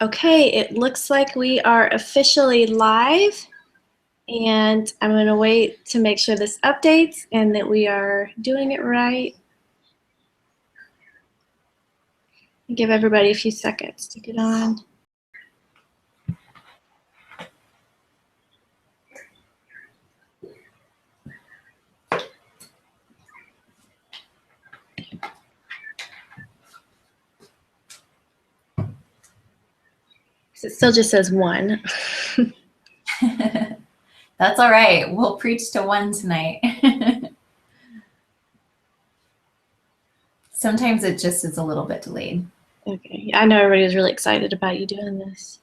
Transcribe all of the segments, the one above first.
Okay, it looks like we are officially live, and I'm going to wait to make sure this updates and that we are doing it right. Give everybody a few seconds to get on. It still just says 1. That's all right. We'll preach to 1 tonight. Sometimes it just is a little bit delayed. Okay, I know everybody was really excited about you doing this.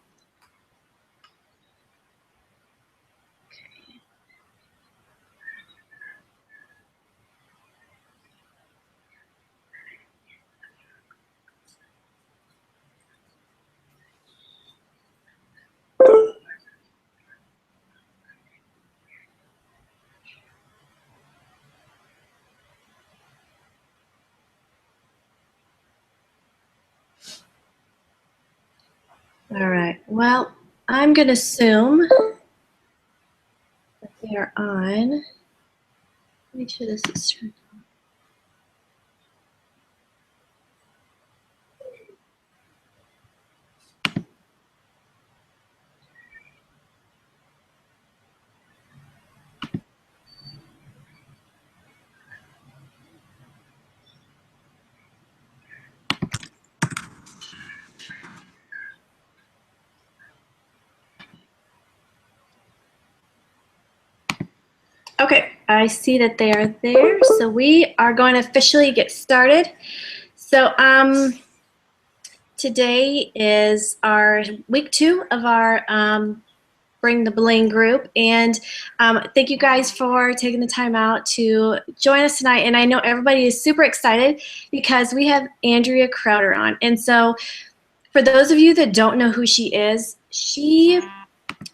All right, well, I'm going to assume that they are on. Make sure this is turned on. Okay, I see that they are there, so we are going to officially get started. So today is our week 2 of our Bring the Bling group, and thank you guys for taking the time out to join us tonight. And I know everybody is super excited because we have Andrea Crowder on. And so for those of you that don't know who she is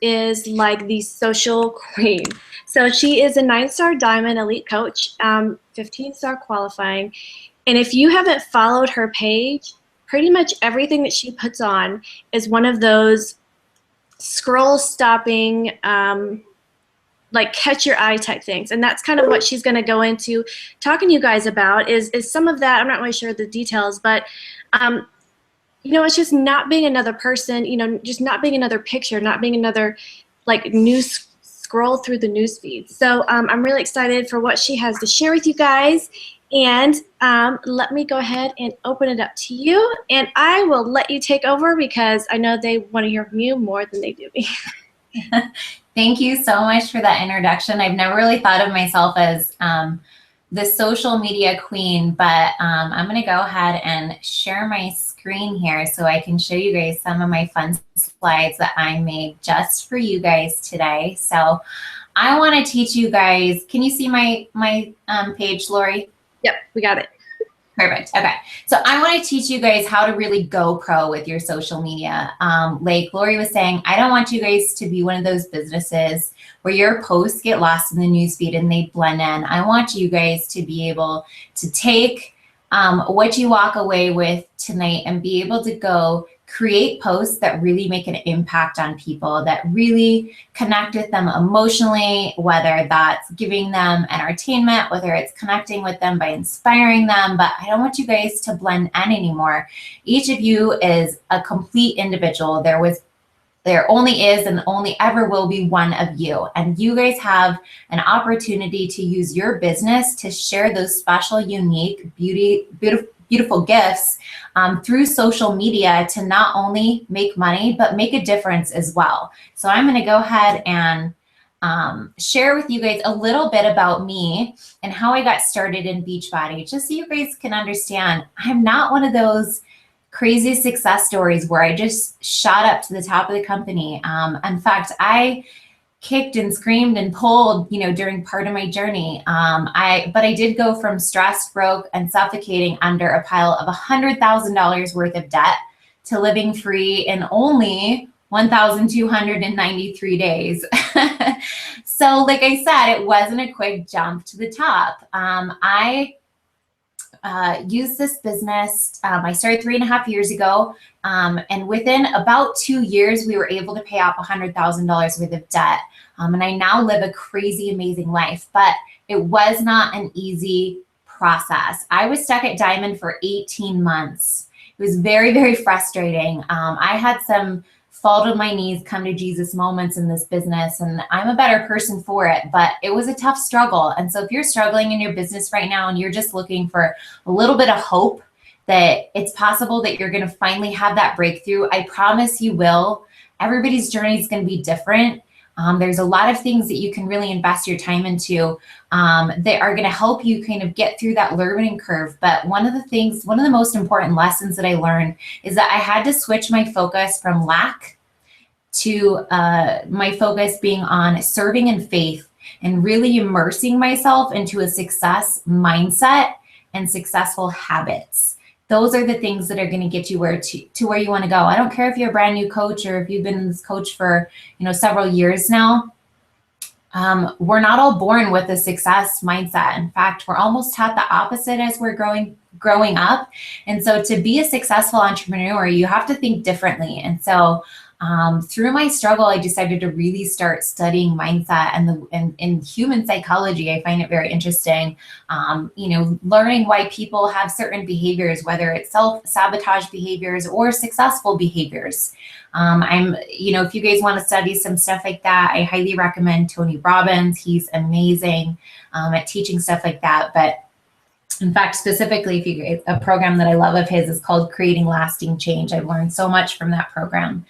like the social queen. So she is a 9-star diamond elite coach, 15-star qualifying. And if you haven't followed her page, pretty much everything that she puts on is one of those scroll stopping, like catch your eye type things. And that's kind of what she's going to go into talking to you guys about is some of that. I'm not really sure the details, but you know, it's just not being another person, you know, just not being another picture, not being another like news scroll through the news feed. So I'm really excited for what she has to share with you guys. And let me go ahead and open it up to you. And I will let you take over because I know they want to hear from you more than they do me. Thank you so much for that introduction. I've never really thought of myself as the social media queen, but I'm going to go ahead and share my screen here so I can show you guys some of my fun slides that I made just for you guys today. So I want to teach you guys, can you see my page, Lori? Yep, we got it. Perfect. Okay. So I want to teach you guys how to really go pro with your social media. Like Lori was saying, I don't want you guys to be one of those businesses where your posts get lost in the newsfeed and they blend in. I want you guys to be able to take what you walk away with tonight and be able to go create posts that really make an impact on people, that really connect with them emotionally, whether that's giving them entertainment, whether it's connecting with them by inspiring them. But I don't want you guys to blend in anymore. Each of you is a complete individual. There only is and only ever will be one of you. And you guys have an opportunity to use your business to share those special, unique, beautiful gifts through social media to not only make money, but make a difference as well. So I'm going to go ahead and share with you guys a little bit about me and how I got started in Beachbody, just so you guys can understand I'm not one of those crazy success stories where I just shot up to the top of the company. In fact, I kicked and screamed and pulled, you know, during part of my journey. But I did go from stressed, broke, and suffocating under a pile of $100,000 worth of debt to living free in only 1,293 days. So like I said, it wasn't a quick jump to the top. I use this business. I started 3.5 years ago. And within about 2 years, we were able to pay off $100,000 worth of debt. And I now live a crazy, amazing life, but it was not an easy process. I was stuck at Diamond for 18 months. It was very, very frustrating. I had some fall to my knees, come to Jesus moments in this business, and I'm a better person for it, but it was a tough struggle. And so if you're struggling in your business right now and you're just looking for a little bit of hope that it's possible that you're going to finally have that breakthrough, I promise you will. Everybody's journey is going to be different. There's a lot of things that you can really invest your time into that are going to help you kind of get through that learning curve. But one of the most important lessons that I learned is that I had to switch my focus from lack to my focus being on serving in faith and really immersing myself into a success mindset and successful habits. Those are the things that are going to get you to where you want to go. I don't care if you're a brand new coach or if you've been this coach for several years now. We're not all born with a success mindset. In fact, we're almost taught the opposite as we're growing up. And so to be a successful entrepreneur, you have to think differently. And so through my struggle, I decided to really start studying mindset and human psychology. I find it very interesting. Learning why people have certain behaviors, whether it's self-sabotage behaviors or successful behaviors. If you guys want to study some stuff like that, I highly recommend Tony Robbins. He's amazing at teaching stuff like that. But in fact, specifically, a program that I love of his is called Creating Lasting Change. I've learned so much from that program.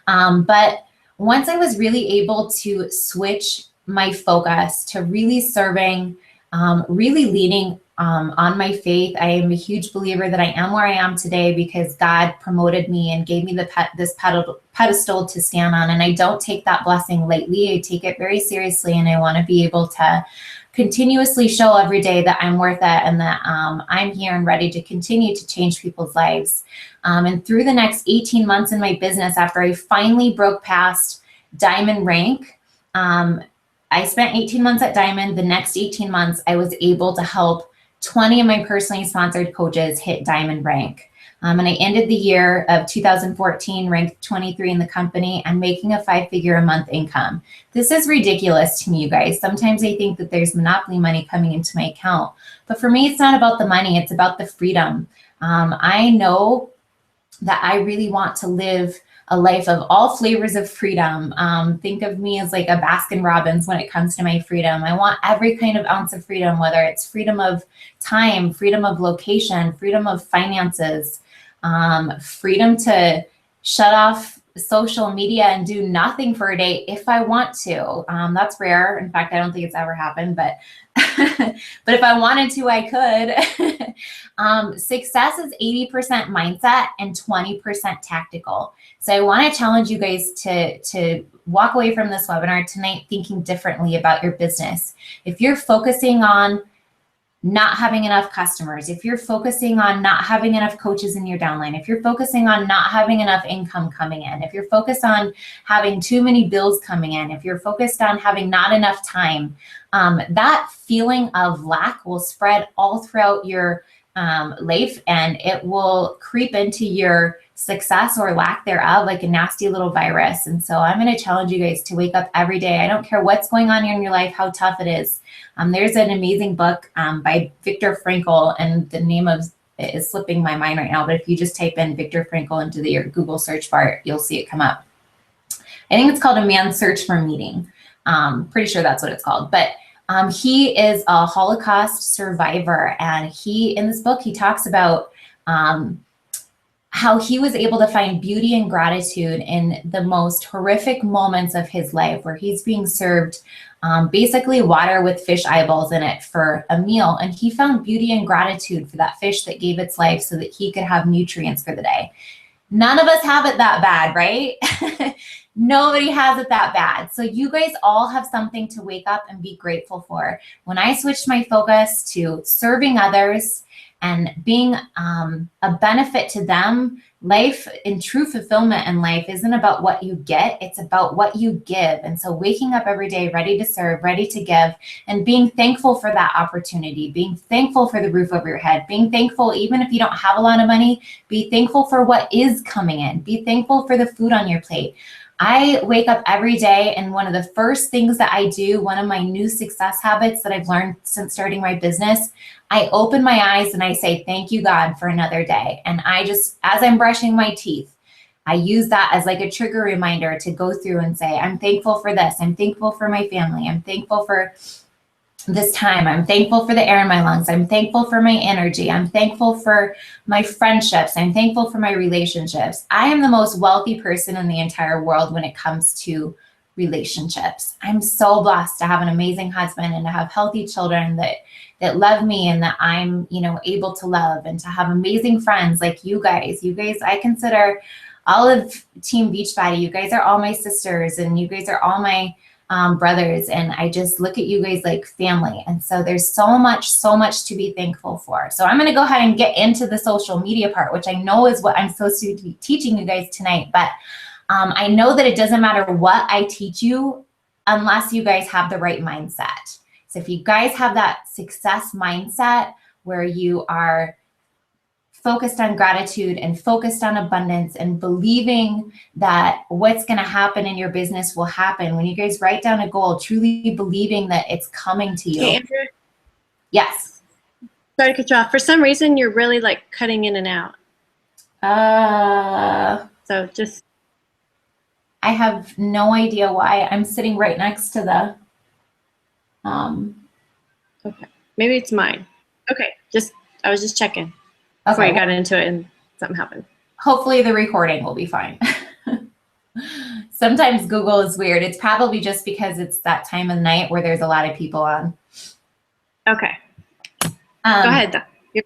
But once I was really able to switch my focus to really serving, really leaning on my faith, I am a huge believer that I am where I am today because God promoted me and gave me this pedestal to stand on. And I don't take that blessing lightly. I take it very seriously, and I want to be able to continuously show every day that I'm worth it and that I'm here and ready to continue to change people's lives. And through the next 18 months in my business, after I finally broke past Diamond rank, I spent 18 months at Diamond. The next 18 months, I was able to help 20 of my personally sponsored coaches hit Diamond rank. And I ended the year of 2014 ranked 23 in the company and making a 5-figure a month income. This is ridiculous to me, you guys. Sometimes I think that there's monopoly money coming into my account. But for me, it's not about the money. It's about the freedom. I know that I really want to live a life of all flavors of freedom. Think of me as like a Baskin Robbins when it comes to my freedom. I want every kind of ounce of freedom, whether it's freedom of time, freedom of location, freedom of finances, freedom to shut off social media and do nothing for a day if I want to. That's rare. In fact, I don't think it's ever happened, but but if I wanted to, I could. Success is 80% mindset and 20% tactical. So I want to challenge you guys to walk away from this webinar tonight thinking differently about your business. If you're focusing on not having enough customers, if you're focusing on not having enough coaches in your downline, if you're focusing on not having enough income coming in, if you're focused on having too many bills coming in, if you're focused on having not enough time, that feeling of lack will spread all throughout your life, and it will creep into your success or lack thereof like a nasty little virus. And so I'm going to challenge you guys to wake up every day. I don't care what's going on in your life, how tough it is. There's an amazing book by Viktor Frankl, and the name of it is slipping my mind right now, but if you just type in Viktor Frankl into your Google search bar, you'll see it come up. I think it's called A Man's Search for Meaning. Pretty sure that's what it's called. But he is a Holocaust survivor, and in this book, he talks about how he was able to find beauty and gratitude in the most horrific moments of his life, where he's being served basically water with fish eyeballs in it for a meal. And he found beauty and gratitude for that fish that gave its life so that he could have nutrients for the day. None of us have it that bad, right? Nobody has it that bad. So you guys all have something to wake up and be grateful for. When I switched my focus to serving others and being a benefit to them. Life and true fulfillment in life isn't about what you get, it's about what you give. And so waking up every day ready to serve, ready to give, and being thankful for that opportunity, being thankful for the roof over your head, being thankful even if you don't have a lot of money, be thankful for what is coming in, be thankful for the food on your plate. I wake up every day, and one of the first things that I do, one of my new success habits that I've learned since starting my business, I open my eyes and I say, thank you, God, for another day. And I just, as I'm brushing my teeth, I use that as like a trigger reminder to go through and say, I'm thankful for this. I'm thankful for my family. I'm thankful for this time. I'm thankful for the air in my lungs. I'm thankful for my energy. I'm thankful for my friendships. I'm thankful for my relationships. I am the most wealthy person in the entire world when it comes to relationships. I'm so blessed to have an amazing husband and to have healthy children that love me and that I'm, able to love, and to have amazing friends like you guys. You guys, I consider all of Team Beachbody. You guys are all my sisters, and you guys are all my brothers, and I just look at you guys like family. And so there's so much to be thankful for. So I'm going to go ahead and get into the social media part, which I know is what I'm supposed to be teaching you guys tonight. But I know that it doesn't matter what I teach you unless you guys have the right mindset. So if you guys have that success mindset where you are focused on gratitude and focused on abundance and believing that what's going to happen in your business will happen, when you guys write down a goal, truly believing that it's coming to you. Hey, Andrea. Yes. Sorry to cut you off. For some reason, you're really like cutting in and out. So just. I have no idea why. I'm sitting right next to the. Okay. Maybe it's mine. Okay. I was just checking. Okay. Before I got into it and something happened. Hopefully the recording will be fine. Sometimes Google is weird. It's probably just because it's that time of night where there's a lot of people on. Okay. Go ahead though.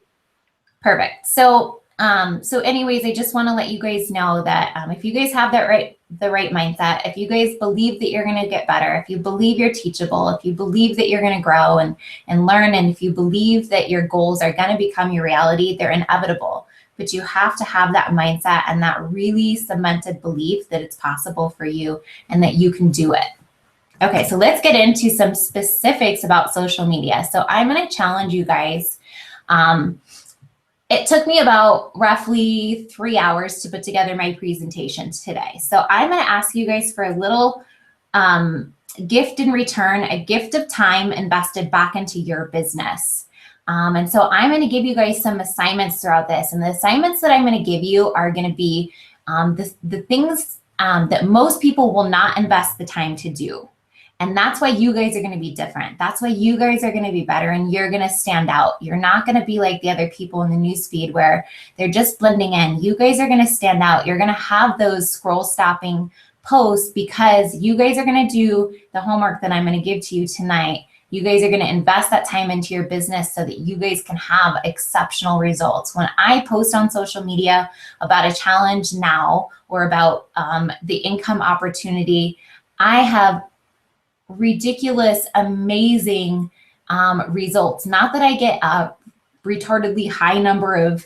Perfect. So anyways, I just want to let you guys know that if you guys have the right mindset, if you guys believe that you're going to get better, if you believe you're teachable, if you believe that you're going to grow and learn, and if you believe that your goals are going to become your reality, they're inevitable. But you have to have that mindset and that really cemented belief that it's possible for you and that you can do it. Okay, so let's get into some specifics about social media. So I'm going to challenge you guys. It took me about roughly 3 hours to put together my presentation today. So I'm going to ask you guys for a little gift in return, a gift of time invested back into your business. And so I'm going to give you guys some assignments throughout this. And the assignments that I'm going to give you are going to be the things that most people will not invest the time to do. And that's why you guys are going to be different. That's why you guys are going to be better, and you're going to stand out. You're not going to be like the other people in the newsfeed where they're just blending in. You guys are going to stand out. You're going to have those scroll stopping posts because you guys are going to do the homework that I'm going to give to you tonight. You guys are going to invest that time into your business so that you guys can have exceptional results. When I post on social media about a challenge now or about the income opportunity, I have ridiculous, amazing results. Not that I get a retardedly high number of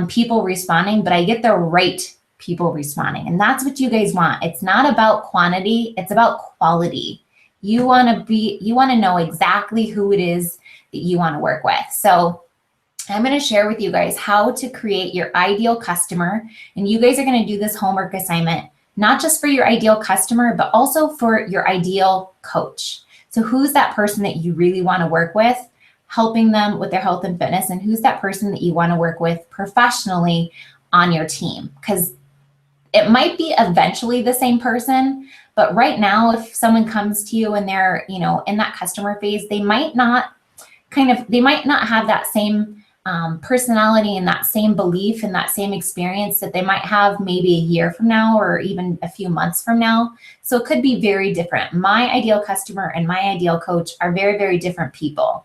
people responding, but I get the right people responding. And that's what you guys want. It's not about quantity, it's about quality. You want to know exactly who it is that you want to work with. So I'm going to share with you guys how to create your ideal customer. And you guys are going to do this homework assignment not just for your ideal customer, but also for your ideal coach. So who's that person that you really want to work with, helping them with their health and fitness, and who's that person that you want to work with professionally on your team? Because it might be eventually the same person, but right now, if someone comes to you and they're, in that customer phase, they might not have that same personality and that same belief and that same experience that they might have maybe a year from now or even a few months from now. So it could be very different. My ideal customer and my ideal coach are very, very different people.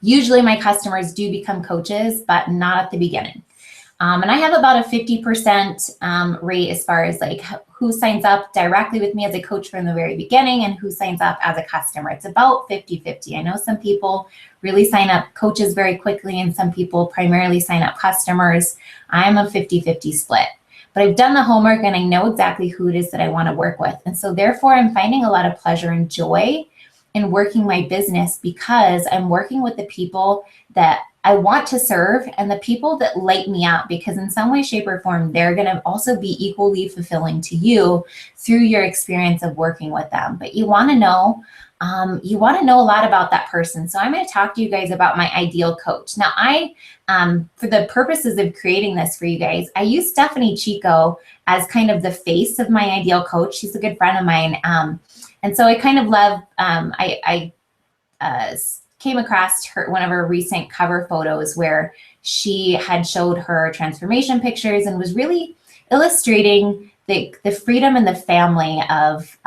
Usually my customers do become coaches, but not at the beginning. And I have about a 50% rate as far as like who signs up directly with me as a coach from the very beginning and who signs up as a customer. It's about 50-50. I know some people really sign up coaches very quickly and some people primarily sign up customers. I'm a 50-50 split. But I've done the homework and I know exactly who it is that I want to work with. And so therefore I'm finding a lot of pleasure and joy in working my business because I'm working with the people that I want to serve and the people that light me up, because in some way, shape, or form, they're going to also be equally fulfilling to you through your experience of working with them. But you want to know a lot about that person. So I'm going to talk to you guys about my ideal coach. Now, for the purposes of creating this for you guys, I use Stephanie Chico as kind of the face of my ideal coach. She's a good friend of mine. And so I kind of love, I came across one of her recent cover photos where she had showed her transformation pictures and was really illustrating the freedom and the family of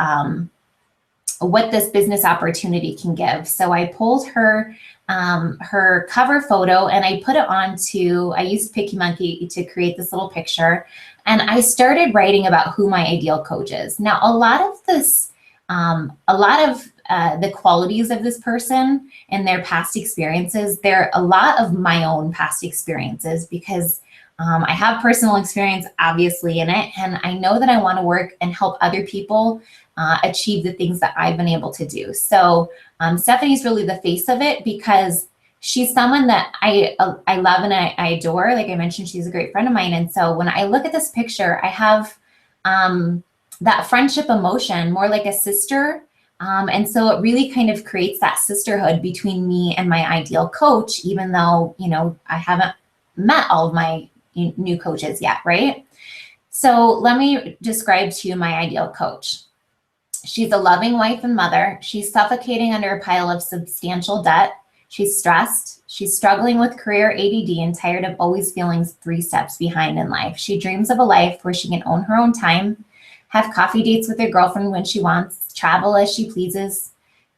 what this business opportunity can give. So I pulled her cover photo and I put it I used Picky Monkey to create this little picture. And I started writing about who my ideal coach is. Now, a lot of the qualities of this person and their past experiences, they're a lot of my own past experiences because I have personal experience obviously in it. And I know that I want to work and help other people achieve the things that I've been able to do. So Stephanie's really the face of it because she's someone that I love and I adore. Like I mentioned, she's a great friend of mine. And so when I look at this picture, I have that friendship emotion, more like a sister. And so it really kind of creates that sisterhood between me and my ideal coach, even though, I haven't met all of my new coaches yet, right? So let me describe to you my ideal coach. She's a loving wife and mother. She's suffocating under a pile of substantial debt. She's stressed. She's struggling with career ADD and tired of always feeling 3 steps behind in life. She dreams of a life where she can own her own time, have coffee dates with her girlfriend when she wants, travel as she pleases,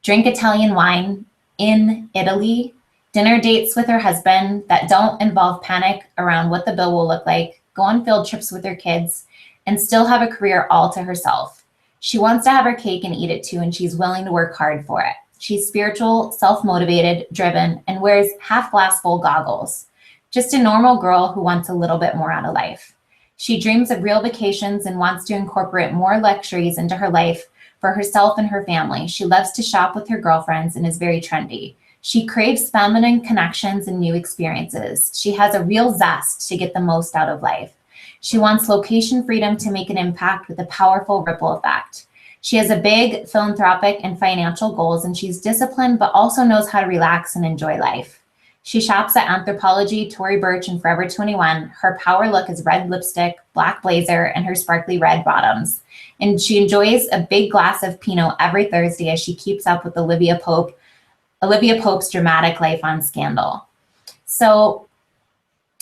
drink Italian wine in Italy, dinner dates with her husband that don't involve panic around what the bill will look like, go on field trips with her kids, and still have a career all to herself. She wants to have her cake and eat it too, and she's willing to work hard for it. She's spiritual, self-motivated, driven, and wears half glass full goggles. Just a normal girl who wants a little bit more out of life. She dreams of real vacations and wants to incorporate more luxuries into her life for herself and her family. She loves to shop with her girlfriends and is very trendy. She craves feminine connections and new experiences. She has a real zest to get the most out of life. She wants location freedom to make an impact with a powerful ripple effect. She has a big philanthropic and financial goals, and she's disciplined but also knows how to relax and enjoy life. She shops at Anthropologie, Tory Burch, and Forever 21. Her power look is red lipstick, black blazer, and her sparkly red bottoms. And she enjoys a big glass of Pinot every Thursday as she keeps up with Olivia Pope's dramatic life on Scandal. So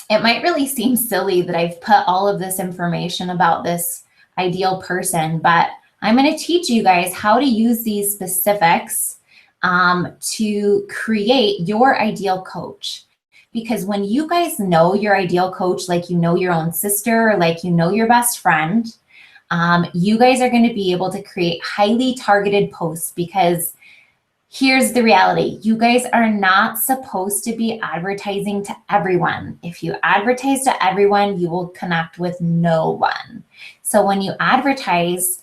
it might really seem silly that I've put all of this information about this ideal person, but I'm going to teach you guys how to use these specifics to create your ideal coach. Because when you guys know your ideal coach, like you know your own sister, or like you know your best friend, you guys are going to be able to create highly targeted posts, because here's the reality. You guys are not supposed to be advertising to everyone. If you advertise to everyone, you will connect with no one. So when you advertise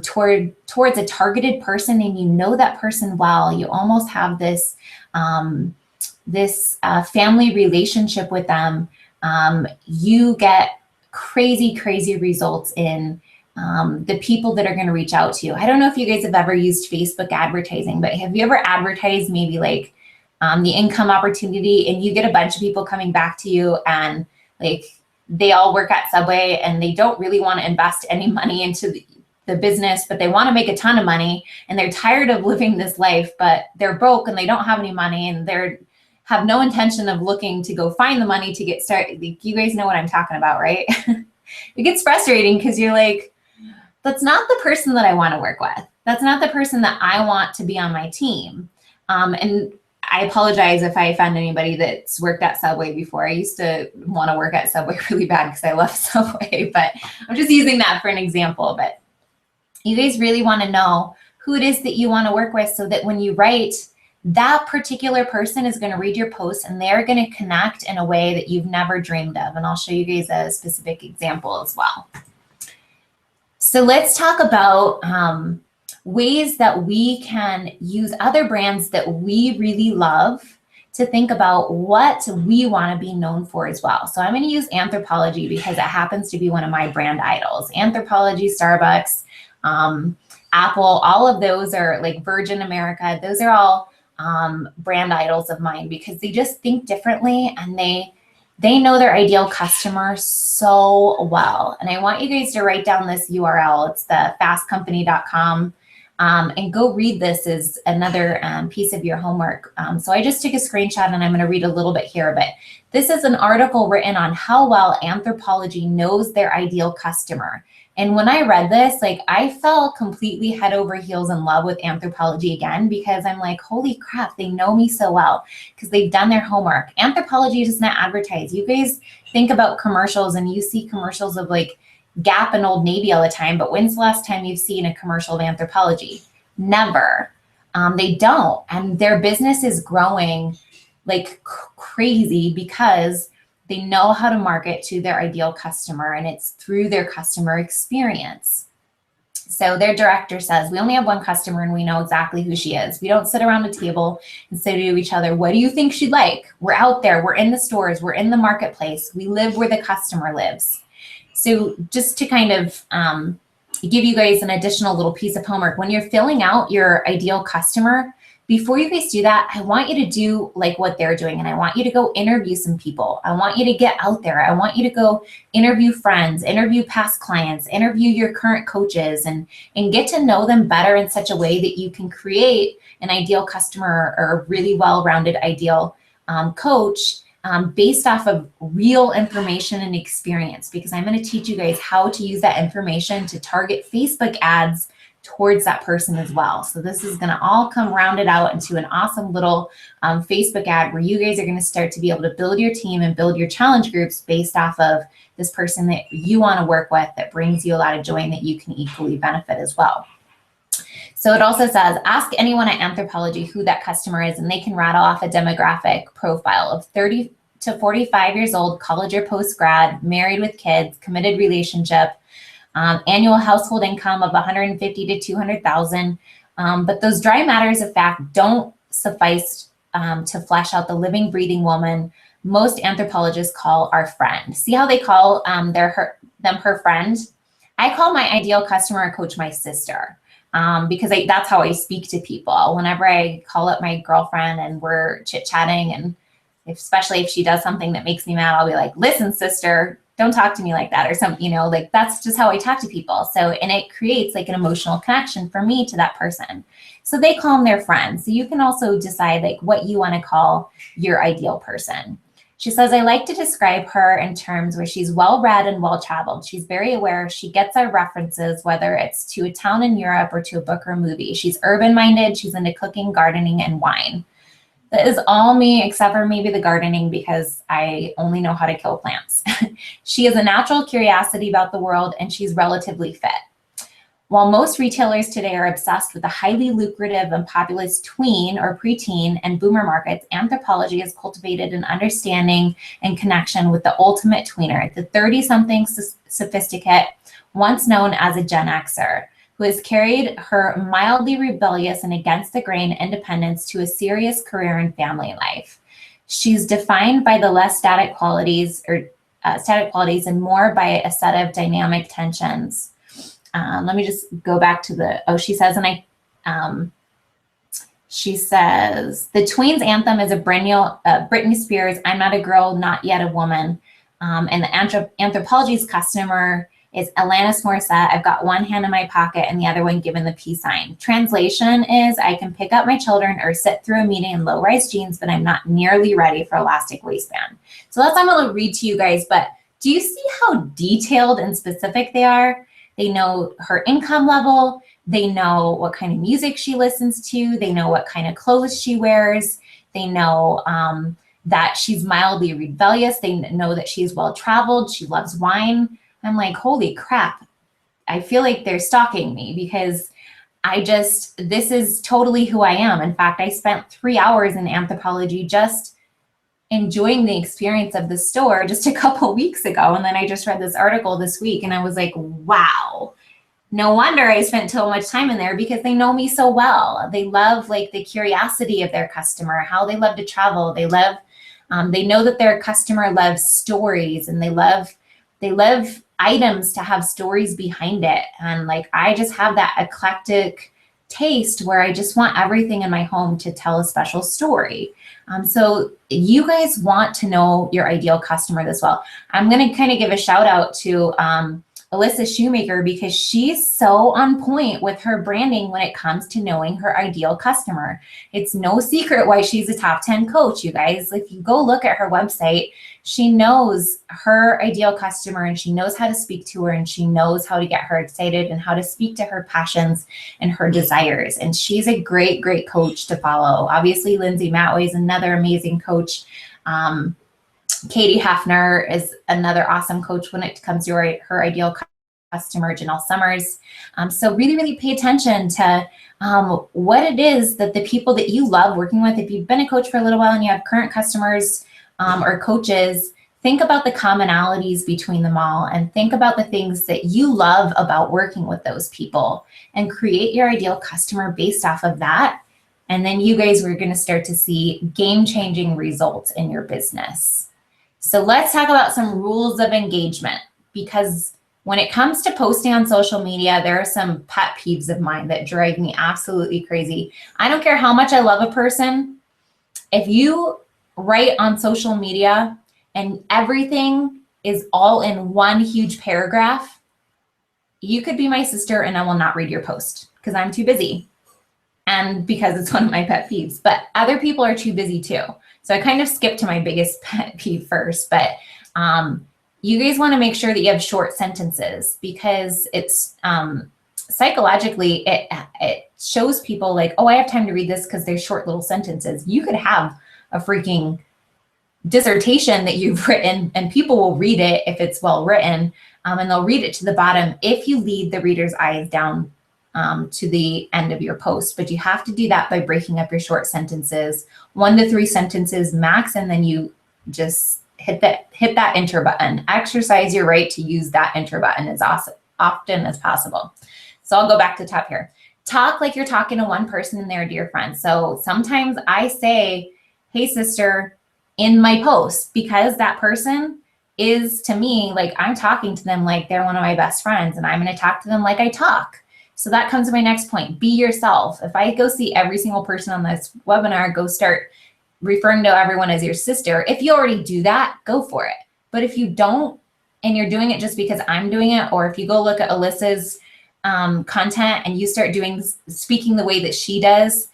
towards a targeted person and you know that person well, you almost have this family relationship with them, you get crazy results in the people that are going to reach out to you. I don't know if you guys have ever used Facebook advertising, but have you ever advertised maybe like the income opportunity and you get a bunch of people coming back to you and like they all work at Subway and they don't really want to invest any money into the business, but they want to make a ton of money and they're tired of living this life, but they're broke and they don't have any money and they're have no intention of looking to go find the money to get started. You guys know what I'm talking about, right? It gets frustrating because you're like, that's not the person that I want to work with. That's not the person that I want to be on my team. And I apologize if I offend anybody that's worked at Subway before. I used to want to work at Subway really bad because I love Subway, but I'm just using that for an example. But you guys really want to know who it is that you want to work with, so that when you write, that particular person is going to read your post and they're going to connect in a way that you've never dreamed of. And I'll show you guys a specific example as well. So let's talk about ways that we can use other brands that we really love to think about what we want to be known for as well. So I'm going to use Anthropologie because it happens to be one of my brand idols. Anthropologie, Starbucks, Apple, all of those are like Virgin America. Those are all brand idols of mine because they just think differently and they know their ideal customer so well. And I want you guys to write down this URL. It's the fastcompany.com. And go read this as another piece of your homework. So I just took a screenshot and I'm going to read a little bit here, but this is an article written on how well Anthropologie knows their ideal customer. And when I read this, like I fell completely head over heels in love with Anthropologie again, because I'm like, holy crap, they know me so well because they've done their homework. Anthropologie does not advertise. You guys think about commercials and you see commercials of like Gap and Old Navy all the time, but when's the last time you've seen a commercial of Anthropologie? Never. They don't. And their business is growing like crazy because they know how to market to their ideal customer, and it's through their customer experience. So their director says, we only have one customer and we know exactly who she is. We don't sit around a table and say to each other, what do you think she'd like? We're out there, we're in the stores, we're in the marketplace, we live where the customer lives. So just to kind of give you guys an additional little piece of homework, when you're filling out your ideal customer, before you guys do that, I want you to do like what they're doing, and I want you to go interview some people. I want you to get out there. I want you to go interview friends, interview past clients, interview your current coaches, and get to know them better in such a way that you can create an ideal customer or a really well-rounded ideal coach based off of real information and experience, because I'm going to teach you guys how to use that information to target Facebook ads towards that person as well. So this is going to all come rounded out into an awesome little Facebook ad where you guys are going to start to be able to build your team and build your challenge groups based off of this person that you want to work with that brings you a lot of joy and that you can equally benefit as well. So it also says, ask anyone at Anthropologie who that customer is, and they can rattle off a demographic profile of 30 to 45 years old, college or post-grad, married with kids, committed relationship, annual household income of 150 to 200,000. But those dry matters of fact don't suffice to flesh out the living, breathing woman most anthropologists call our friend. See how they call them her friend? I call my ideal customer or coach my sister. Because that's how I speak to people. Whenever I call up my girlfriend and we're chit-chatting, and especially if she does something that makes me mad, I'll be like, listen, sister, don't talk to me like that, or something, you know, like that's just how I talk to people. So, and it creates like an emotional connection for me to that person. So they call them their friend. So you can also decide like what you want to call your ideal person. She says, I like to describe her in terms where she's well-read and well-traveled. She's very aware. She gets our references, whether it's to a town in Europe or to a book or a movie. She's urban-minded. She's into cooking, gardening, and wine. That is all me, except for maybe the gardening, because I only know how to kill plants. She has a natural curiosity about the world, and she's relatively fit. While most retailers today are obsessed with the highly lucrative and populous tween or preteen and boomer markets, Anthropologie has cultivated an understanding and connection with the ultimate tweener, the 30-something sophisticate, once known as a Gen Xer, who has carried her mildly rebellious and against the grain independence to a serious career and family life. She's defined by the less static qualities and more by a set of dynamic tensions. Let me just go back to the, she says, she says, the tweens anthem is a Britney Spears, I'm not a girl, not yet a woman. And the Anthropologie's customer is Alanis Morissette. I've got one hand in my pocket and the other one given the peace sign. Translation is, I can pick up my children or sit through a meeting in low-rise jeans, but I'm not nearly ready for elastic waistband. So that's what I'm going to read to you guys, but do you see how detailed and specific they are? They know her income level. They know what kind of music she listens to. They know what kind of clothes she wears. They know that she's mildly rebellious. They know that she's well-traveled. She loves wine. I'm like, holy crap. I feel like they're stalking me because this is totally who I am. In fact, I spent 3 hours in Anthropologie just enjoying the experience of the store just a couple weeks ago. And then I just read this article this week and I was like, wow, no wonder I spent so much time in there, because they know me so well. They love like the curiosity of their customer, how they love to travel. They know that their customer loves stories, and they love items to have stories behind it. And like, I just have that eclectic taste where I just want everything in my home to tell a special story. So you guys want to know your ideal customer this well. I'm going to kind of give a shout out to Alyssa Shoemaker, because she's so on point with her branding when it comes to knowing her ideal customer. It's no secret why she's a top 10 coach, you guys. If you go look at her website, she knows her ideal customer, and she knows how to speak to her, and she knows how to get her excited and how to speak to her passions and her desires. And she's a great, great coach to follow. Obviously, Lindsay Matway is another amazing coach. Katie Hafner is another awesome coach when it comes to her ideal customer, Janelle Summers. So really, really pay attention to what it is that the people that you love working with. If you've been a coach for a little while and you have current customers or coaches, think about the commonalities between them all, and think about the things that you love about working with those people, and create your ideal customer based off of that. And then you guys are going to start to see game-changing results in your business. So let's talk about some rules of engagement, because when it comes to posting on social media, there are some pet peeves of mine that drive me absolutely crazy. I don't care how much I love a person. If you write on social media and everything is all in one huge paragraph, you could be my sister and I will not read your post because I'm too busy, and because it's one of my pet peeves. But other people are too busy too. So I kind of skipped to my biggest pet peeve first, but you guys want to make sure that you have short sentences, because it's psychologically, it shows people like, oh, I have time to read this because they're short little sentences. You could have a freaking dissertation that you've written, and people will read it if it's well written, and they'll read it to the bottom if you lead the reader's eyes down to the end of your post. But you have to do that by breaking up your short sentences, 1 to 3 sentences max, and then you just hit that enter button. Exercise your right to use that enter button as often as possible. So I'll go back to the top here. Talk like you're talking to one person and they're a dear friend. So sometimes I say, hey sister, in my post, because that person is, to me, like I'm talking to them like they're one of my best friends, and I'm going to talk to them like I talk. So that comes to my next point. Be yourself. If I go see every single person on this webinar, go start referring to everyone as your sister. If you already do that, go for it. But if you don't, and you're doing it just because I'm doing it, or if you go look at Alyssa's content and you start speaking the way that she does,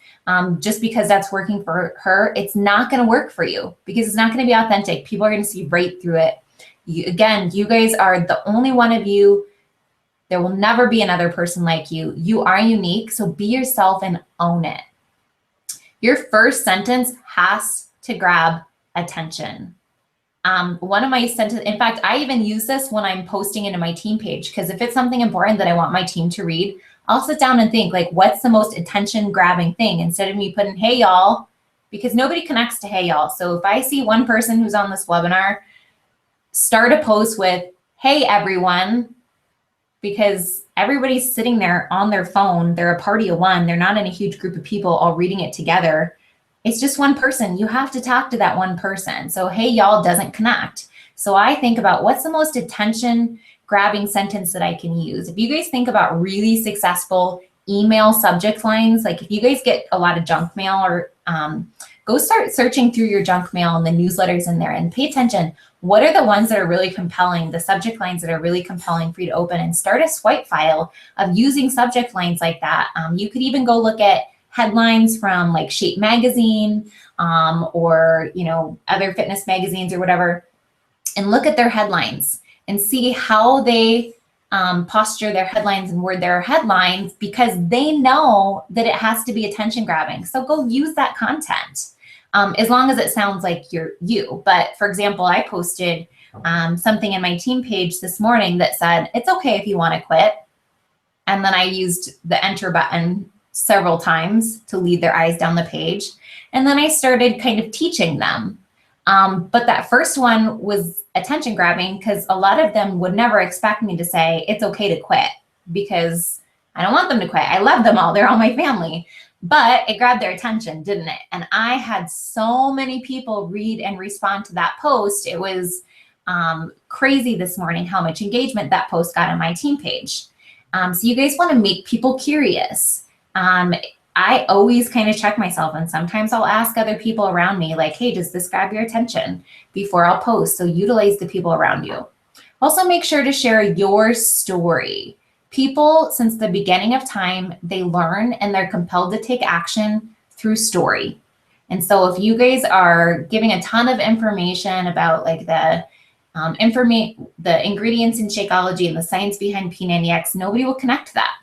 just because that's working for her, it's not going to work for you, because it's not going to be authentic. People are going to see right through it. Again, you guys are the only one of you. There will never be another person like you. You are unique, so be yourself and own it. Your first sentence has to grab attention. One of my sentences, in fact, I even use this when I'm posting into my team page, because if it's something important that I want my team to read, I'll sit down and think, like, what's the most attention grabbing thing, instead of me putting, hey y'all, because nobody connects to hey y'all. So if I see one person who's on this webinar, start a post with, hey everyone, because everybody's sitting there on their phone. They're a party of one. They're not in a huge group of people all reading it together. It's just one person. You have to talk to that one person. So, hey, y'all doesn't connect. So I think about what's the most attention grabbing sentence that I can use. If you guys think about really successful email subject lines, like if you guys get a lot of junk mail, or go start searching through your junk mail and the newsletters in there, and pay attention. What are the ones that are really compelling, the subject lines that are really compelling for you to open, and start a swipe file of using subject lines like that. You could even go look at headlines from like Shape Magazine or other fitness magazines or whatever, and look at their headlines and see how they posture their headlines and word their headlines, because they know that it has to be attention grabbing. So go use that content. as long as it sounds like you're you. But for example, I posted something in my team page this morning that said, it's okay if you want to quit. And then I used the enter button several times to lead their eyes down the page. And then I started kind of teaching them. But that first one was attention grabbing because a lot of them would never expect me to say, it's okay to quit, because I don't want them to quit. I love them all. They're all my family. But it grabbed their attention, didn't it? And I had so many people read and respond to that post. It was crazy this morning how much engagement that post got on my team page. So you guys want to make people curious. I always kind of check myself, and sometimes I'll ask other people around me like, hey, does this grab your attention, before I'll post. So utilize the people around you. Also make sure to share your story. People, since the beginning of time, they learn and they're compelled to take action through story. And so if you guys are giving a ton of information about like the ingredients in Shakeology and the science behind P90X, nobody will connect to that.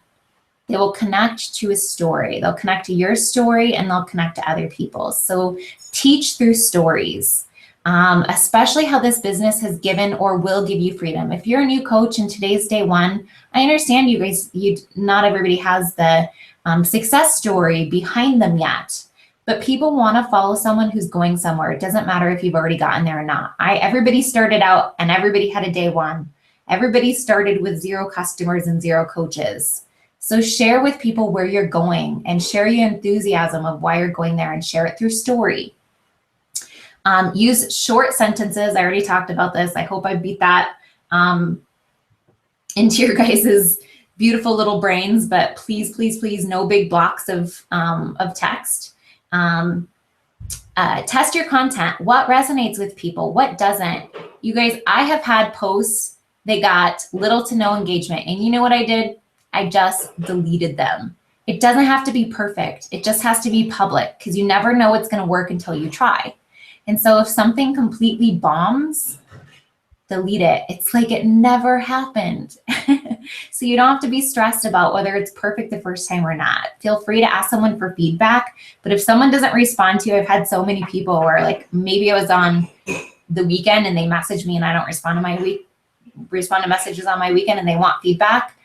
They will connect to a story. They'll connect to your story, and they'll connect to other people's. So teach through stories, especially how this business has given or will give you freedom. If you're a new coach and today's day one, I understand you guys, not everybody has the success story behind them yet. But people want to follow someone who's going somewhere. It doesn't matter if you've already gotten there or not. Everybody started out and everybody had a day one. Everybody started with 0 customers and 0 coaches. So share with people where you're going and share your enthusiasm of why you're going there, and share it through story. Use short sentences. I already talked about this. I hope I beat that into your guys's beautiful little brains, but please, please, please, no big blocks of text. Test your content. What resonates with people? What doesn't? You guys, I have had posts that got little to no engagement. And you know what I did? I just deleted them. It doesn't have to be perfect. It just has to be public, because you never know what's going to work until you try. And so if something completely bombs, delete it. It's like it never happened. So you don't have to be stressed about whether it's perfect the first time or not. Feel free to ask someone for feedback. But if someone doesn't respond to you, I've had so many people where like maybe it was on the weekend and they message me and I don't respond to messages on my weekend and they want feedback.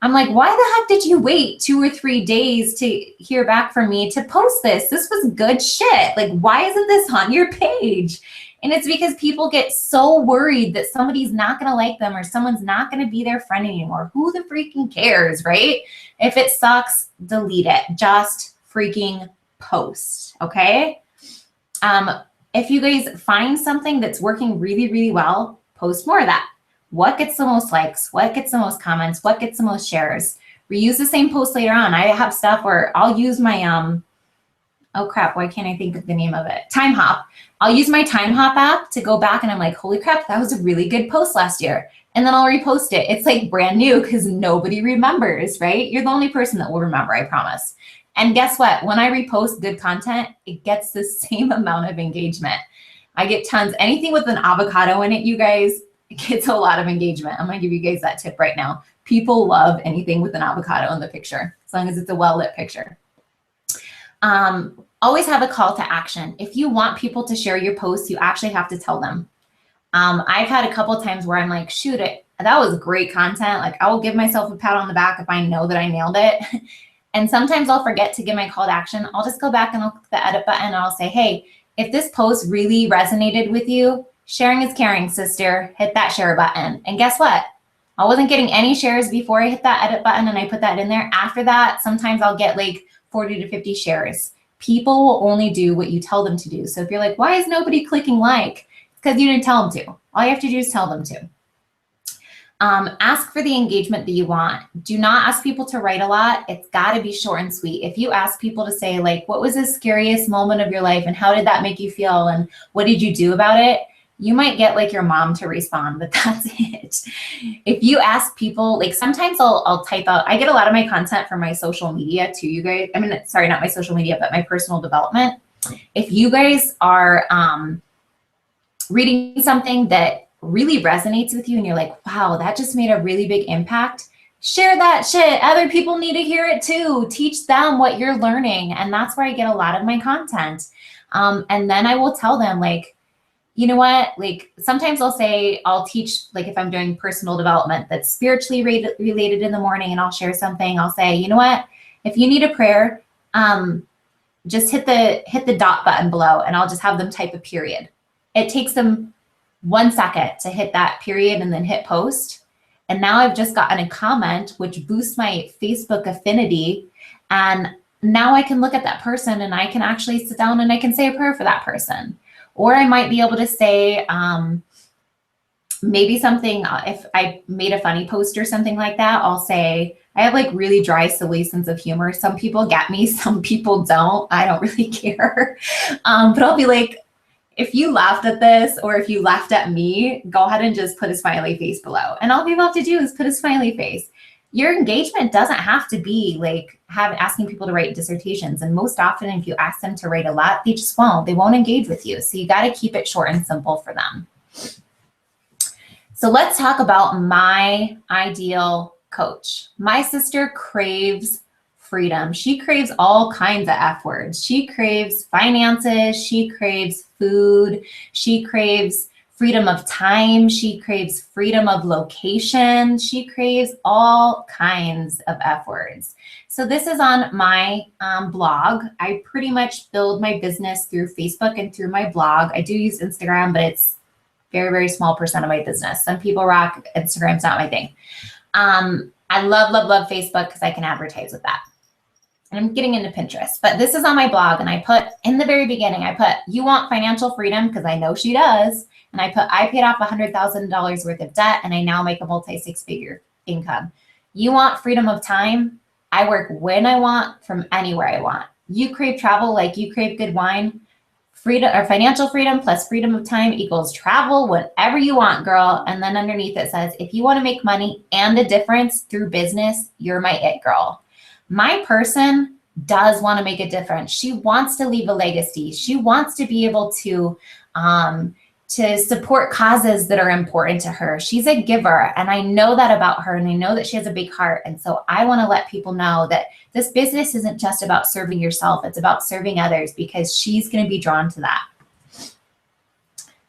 I'm like, why the heck did you wait 2 or 3 days to hear back from me to post this? This was good shit. Like, why isn't this on your page? And it's because people get so worried that somebody's not going to like them or someone's not going to be their friend anymore. Who the freaking cares, right? If it sucks, delete it. Just freaking post, okay? If you guys find something that's working really, really well, post more of that. What gets the most likes? What gets the most comments? What gets the most shares? Reuse the same post later on. I have stuff where I'll use my, oh crap, why can't I think of the name of it? Time Hop. I'll use my Time Hop app to go back and I'm like, holy crap, that was a really good post last year. And then I'll repost it. It's like brand new because nobody remembers, right? You're the only person that will remember, I promise. And guess what? When I repost good content, it gets the same amount of engagement. I get tons. Anything with an avocado in it, you guys, it gets a lot of engagement. I'm gonna give you guys that tip right now. People love anything with an avocado in the picture, as long as it's a well-lit picture. Always have a call to action. If you want people to share your posts, you actually have to tell them. I've had a couple times where I'm like, shoot, that was great content. Like, I will give myself a pat on the back if I know that I nailed it. And sometimes I'll forget to give my call to action. I'll just go back and I'll click the edit button and I'll say, hey, if this post really resonated with you, sharing is caring, sister. Hit that share button. And guess what? I wasn't getting any shares before I hit that edit button and I put that in there. After that, sometimes I'll get like 40 to 50 shares. People will only do what you tell them to do. So if you're like, why is nobody clicking like? It's because you didn't tell them to. All you have to do is tell them to. Ask for the engagement that you want. Do not ask people to write a lot. It's got to be short and sweet. If you ask people to say, like, what was the scariest moment of your life and how did that make you feel and what did you do about it? You might get like your mom to respond, but that's it. If you ask people, like sometimes I'll type out, I get a lot of my content from my social media too, you guys. I mean, sorry, not my social media, but my personal development. If you guys are reading something that really resonates with you and you're like, wow, that just made a really big impact, share that shit. Other people need to hear it too. Teach them what you're learning. And that's where I get a lot of my content. And then I will tell them, like, you know what, like sometimes I'll teach, like if I'm doing personal development that's spiritually related in the morning, and I'll share something, I'll say, you know what, if you need a prayer, just hit the dot button below, and I'll just have them type a period. It takes them 1 second to hit that period and then hit post. And now I've just gotten a comment, which boosts my Facebook affinity. And now I can look at that person and I can actually sit down and I can say a prayer for that person. Or I might be able to say, maybe something, if I made a funny post or something like that, I'll say, I have like really dry, silly sense of humor. Some people get me, some people don't. I don't really care. But I'll be like, if you laughed at this, or if you laughed at me, go ahead and just put a smiley face below. And all people have to do is put a smiley face. Your engagement doesn't have to be like asking people to write dissertations. And most often, if you ask them to write a lot, they just won't. They won't engage with you. So you got to keep it short and simple for them. So let's talk about my ideal coach. My sister craves freedom. She craves all kinds of F words. She craves finances. She craves food. She craves freedom of time. She craves freedom of location. She craves all kinds of F words. So this is on my blog. I pretty much build my business through Facebook and through my blog. I do use Instagram, but it's very, very small % of my business. Some people rock Instagram's not my thing. I love, love, love Facebook because I can advertise with that. And I'm getting into Pinterest, but this is on my blog. And I put in the very beginning, I put, you want financial freedom? Because I know she does. And I put, I paid off $100,000 worth of debt and I now make a multi-6-figure income. You want freedom of time? I work when I want from anywhere I want. You crave travel like you crave good wine. Freedom or financial freedom plus freedom of time equals travel whatever you want, girl. And then underneath it says, if you want to make money and a difference through business, you're my it girl. My person does want to make a difference. She wants to leave a legacy. She wants to be able to support causes that are important to her. She's a giver, and I know that about her, and I know that she has a big heart. And so I want to let people know that this business isn't just about serving yourself. It's about serving others, because she's going to be drawn to that.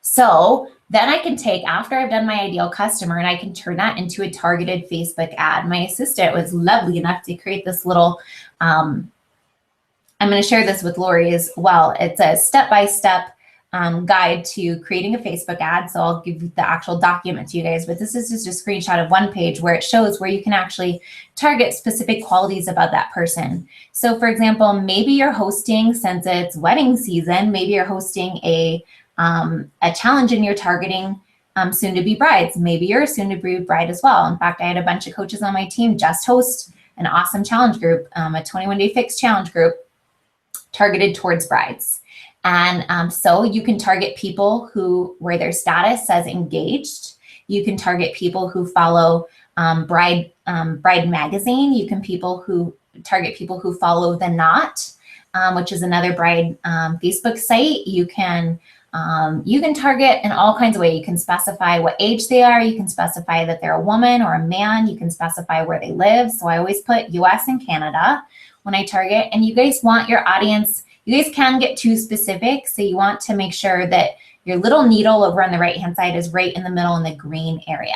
So then I can take, after I've done my ideal customer, and I can turn that into a targeted Facebook ad. My assistant was lovely enough to create this little, I'm going to share this with Lori as well. It's a step-by-step guide to creating a Facebook ad. So I'll give the actual document to you guys, but this is just a screenshot of one page where it shows where you can actually target specific qualities about that person. So for example, maybe you're hosting, since it's wedding season, maybe you're hosting a challenge and you're targeting soon-to-be brides. Maybe you're a soon-to-be bride as well. In fact, I had a bunch of coaches on my team just host an awesome challenge group, a 21-day fix challenge group targeted towards brides. And so you can target people where their status says engaged. You can target people who follow Bride Magazine. You can target people who follow The Knot, which is another bride Facebook site. You can target in all kinds of ways. You can specify what age they are. You can specify that they're a woman or a man. You can specify where they live. So I always put US and Canada when I target. And you guys want your audience, you guys can get too specific. So you want to make sure that your little needle over on the right-hand side is right in the middle in the green area,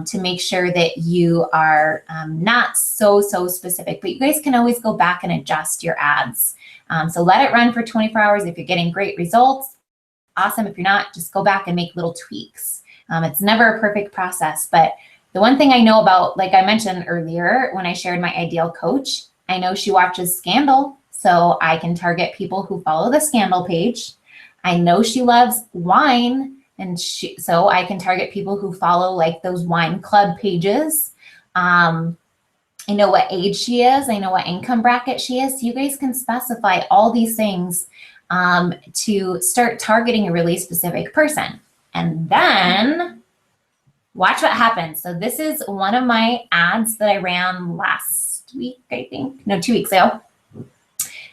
to make sure that you are not so specific. But you guys can always go back and adjust your ads. So let it run for 24 hours. If you're getting great results, awesome. If you're not, just go back and make little tweaks. It's never a perfect process. But the one thing I know about, like I mentioned earlier, when I shared my ideal coach, I know she watches Scandal. So I can target people who follow the Scandal page. I know she loves wine, and so I can target people who follow like those wine club pages. I know what age she is. I know what income bracket she is. So you guys can specify all these things to start targeting a really specific person. And then watch what happens. So this is one of my ads that I ran last week, I think. No, 2 weeks ago.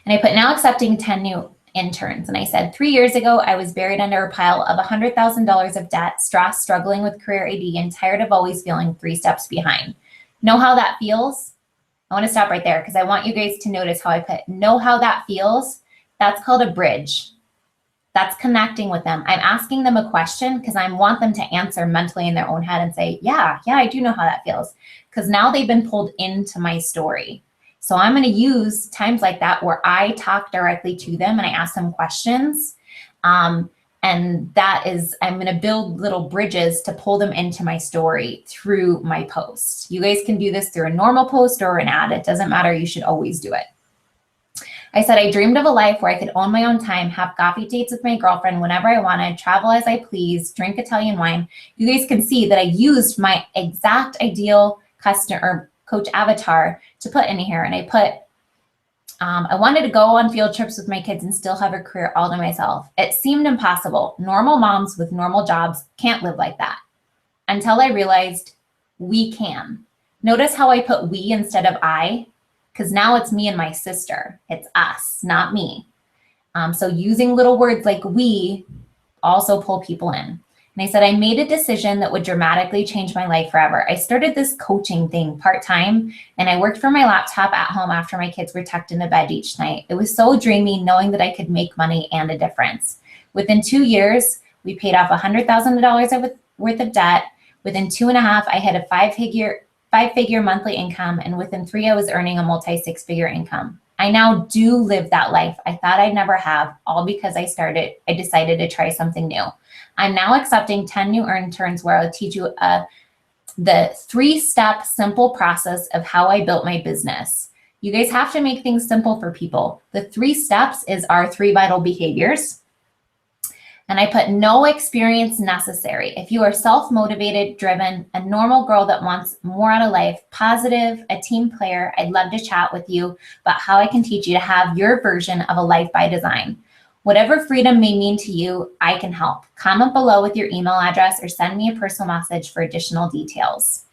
And I put, now accepting 10 new interns. And I said, 3 years ago, I was buried under a pile of $100,000 of debt, stressed, struggling with career AD, and tired of always feeling 3 steps behind. Know how that feels? I want to stop right there because I want you guys to notice how I put, know how that feels? That's called a bridge. That's connecting with them. I'm asking them a question because I want them to answer mentally in their own head and say, yeah, I do know how that feels. Because now they've been pulled into my story. So I'm going to use times like that where I talk directly to them and I ask them questions. And that is, I'm going to build little bridges to pull them into my story through my post. You guys can do this through a normal post or an ad. It doesn't matter. You should always do it. I said, I dreamed of a life where I could own my own time, have coffee dates with my girlfriend whenever I wanted, travel as I please, drink Italian wine. You guys can see that I used my exact ideal customer or coach avatar to put in here. And I put, I wanted to go on field trips with my kids and still have a career all to myself. It seemed impossible. Normal moms with normal jobs can't live like that. Until I realized we can. Notice how I put we instead of I? Because now it's me and my sister. It's us, not me. So using little words like we also pull people in. And I said, I made a decision that would dramatically change my life forever. I started this coaching thing part-time, and I worked from my laptop at home after my kids were tucked into bed each night. It was so dreamy knowing that I could make money and a difference. Within 2 years, we paid off $100,000 worth of debt. Within 2.5, I had a five-figure monthly income, and within 3, I was earning a multi-six-figure income. I now do live that life I thought I'd never have, all because I decided to try something new. I'm now accepting 10 new interns where I'll teach you the 3-step simple process of how I built my business. You guys have to make things simple for people. The 3 steps is our 3 vital behaviors. And I put no experience necessary. If you are self-motivated, driven, a normal girl that wants more out of life, positive, a team player, I'd love to chat with you about how I can teach you to have your version of a life by design. Whatever freedom may mean to you, I can help. Comment below with your email address or send me a personal message for additional details.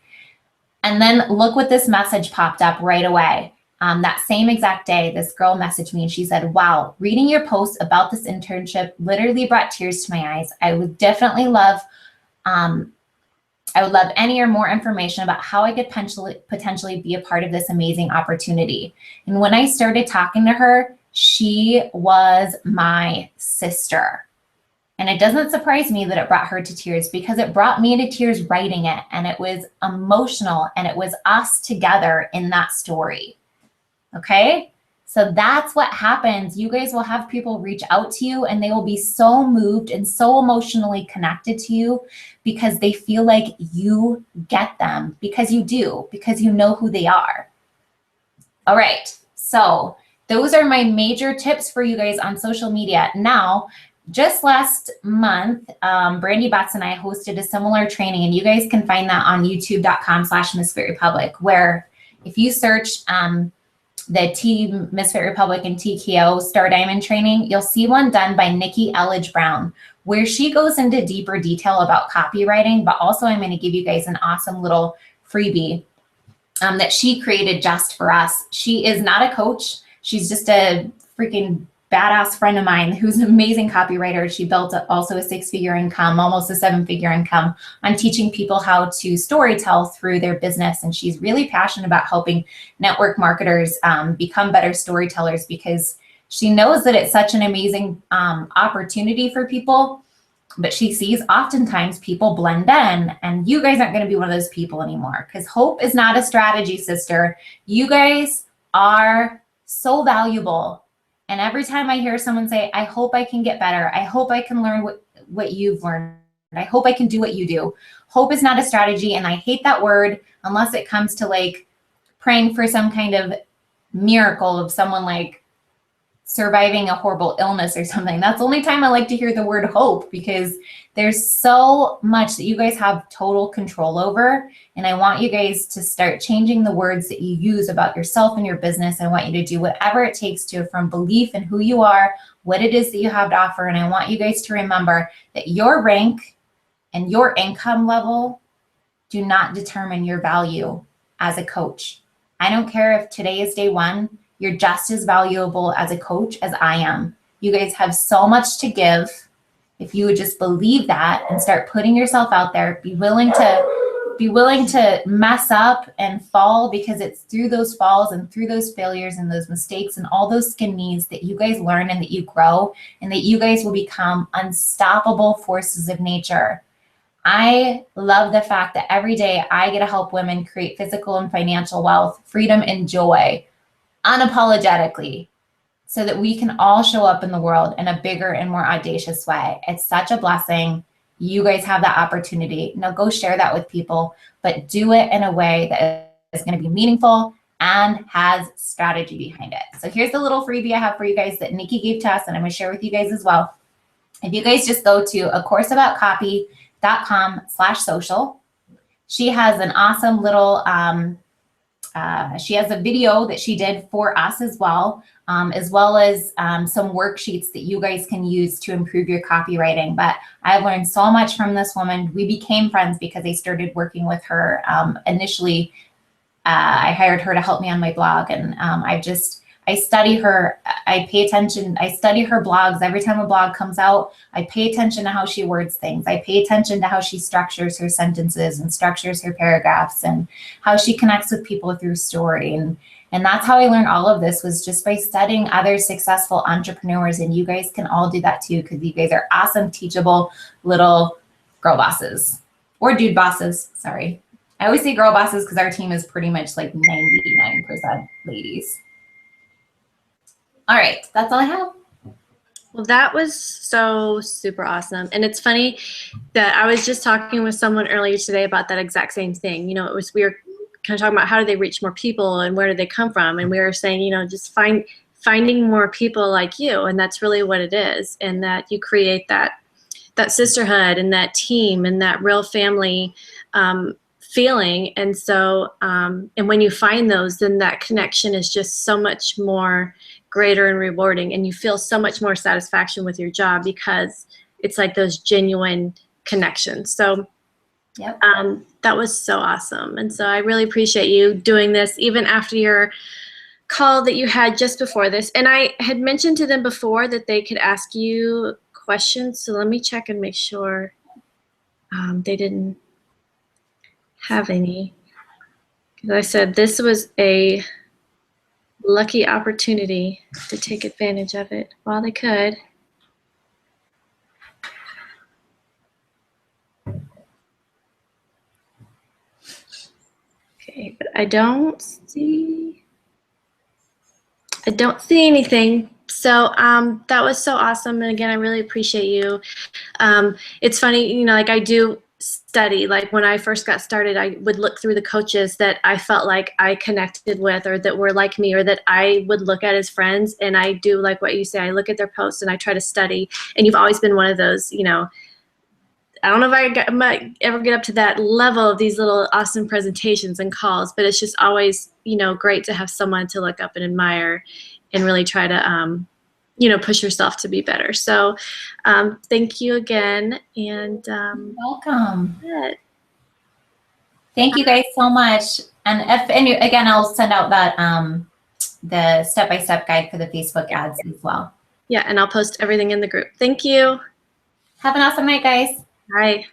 And then look what this message popped up right away. That same exact day, this girl messaged me and she said, wow, reading your post about this internship literally brought tears to my eyes. I would definitely love, any or more information about how I could potentially be a part of this amazing opportunity. And when I started talking to her, she was my sister. And it doesn't surprise me that it brought her to tears because it brought me to tears writing it. And it was emotional and it was us together in that story. Okay, so that's what happens. You guys will have people reach out to you and they will be so moved and so emotionally connected to you because they feel like you get them, because you do, because you know who they are. All right, so those are my major tips for you guys on social media. Now, just last month, Brandy Butts and I hosted a similar training, and you guys can find that on youtube.com/Misfit Republic, where if you search the Team Misfit Republic and TKO Star Diamond training, you'll see one done by Nikki Elledge Brown, where she goes into deeper detail about copywriting, but also I'm going to give you guys an awesome little freebie that she created just for us. She is not a coach. She's just a freaking badass friend of mine who's an amazing copywriter. She built also a 6-figure income, almost a 7-figure income on teaching people how to storytell through their business. And she's really passionate about helping network marketers become better storytellers because she knows that it's such an amazing opportunity for people, but she sees oftentimes people blend in, and you guys aren't going to be one of those people anymore because hope is not a strategy, sister. You guys are so valuable. And every time I hear someone say, I hope I can get better. I hope I can learn what you've learned. I hope I can do what you do. Hope is not a strategy. And I hate that word unless it comes to like praying for some kind of miracle of someone like surviving a horrible illness or something. That's the only time I like to hear the word hope, because there's so much that you guys have total control over. And I want you guys to start changing the words that you use about yourself and your business. I want you to do whatever it takes to, from belief in who you are, what it is that you have to offer. And I want you guys to remember that your rank and your income level do not determine your value as a coach. I don't care if today is day 1, you're just as valuable as a coach as I am. You guys have so much to give. If you would just believe that and start putting yourself out there, be willing to be willing to mess up and fall, because it's through those falls and through those failures and those mistakes and all those skin knees that you guys learn and that you grow and that you guys will become unstoppable forces of nature. I love the fact that every day I get to help women create physical and financial wealth, freedom, and joy unapologetically, so that we can all show up in the world in a bigger and more audacious way. It's such a blessing. You guys have that opportunity. Now go share that with people, but do it in a way that is going to be meaningful and has strategy behind it. So here's the little freebie I have for you guys that Nikki gave to us, and I'm going to share with you guys as well. If you guys just go to acourseaboutcopy.com/social, she has an awesome little, she has a video that she did for us as well as some worksheets that you guys can use to improve your copywriting. But I've learned so much from this woman. We became friends because I started working with her. Initially, I hired her to help me on my blog, and I study her. I pay attention. I study her blogs. Every time a blog comes out, I pay attention to how she words things. I pay attention to how she structures her sentences and structures her paragraphs and how she connects with people through story. And that's how I learned all of this, was just by studying other successful entrepreneurs. And you guys can all do that too, because you guys are awesome, teachable little girl bosses, or dude bosses. Sorry. I always say girl bosses because our team is pretty much like 99% ladies. All right, that's all I have. Well, that was so super awesome. And it's funny that I was just talking with someone earlier today about that exact same thing. You know, we were kind of talking about how do they reach more people and where do they come from? And we were saying, you know, just finding more people like you. And that's really what it is. And that you create that sisterhood and that team and that real family feeling. And so, and when you find those, then that connection is just so much more greater and rewarding, and you feel so much more satisfaction with your job because it's like those genuine connections. So yep. That was so awesome. And so I really appreciate you doing this even after your call that you had just before this. And I had mentioned to them before that they could ask you questions. So let me check and make sure they didn't have any. Because I said this was a lucky opportunity to take advantage of it while they could. Okay, but I don't see anything. So that was so awesome. And again, I really appreciate you. It's funny, you know, like I do study. Like when I first got started, I would look through the coaches that I felt like I connected with or that were like me or that I would look at as friends. And I do like what you say. I look at their posts and I try to study. And you've always been one of those, you know, I don't know if I might ever get up to that level of these little awesome presentations and calls, but it's just always, you know, great to have someone to look up and admire and really try to, you know, push yourself to be better. So thank you again. And welcome. Thank you guys so much. And again, I'll send out that the step-by-step guide for the Facebook ads as well. Yeah, and I'll post everything in the group. Thank you. Have an awesome night, guys. Bye.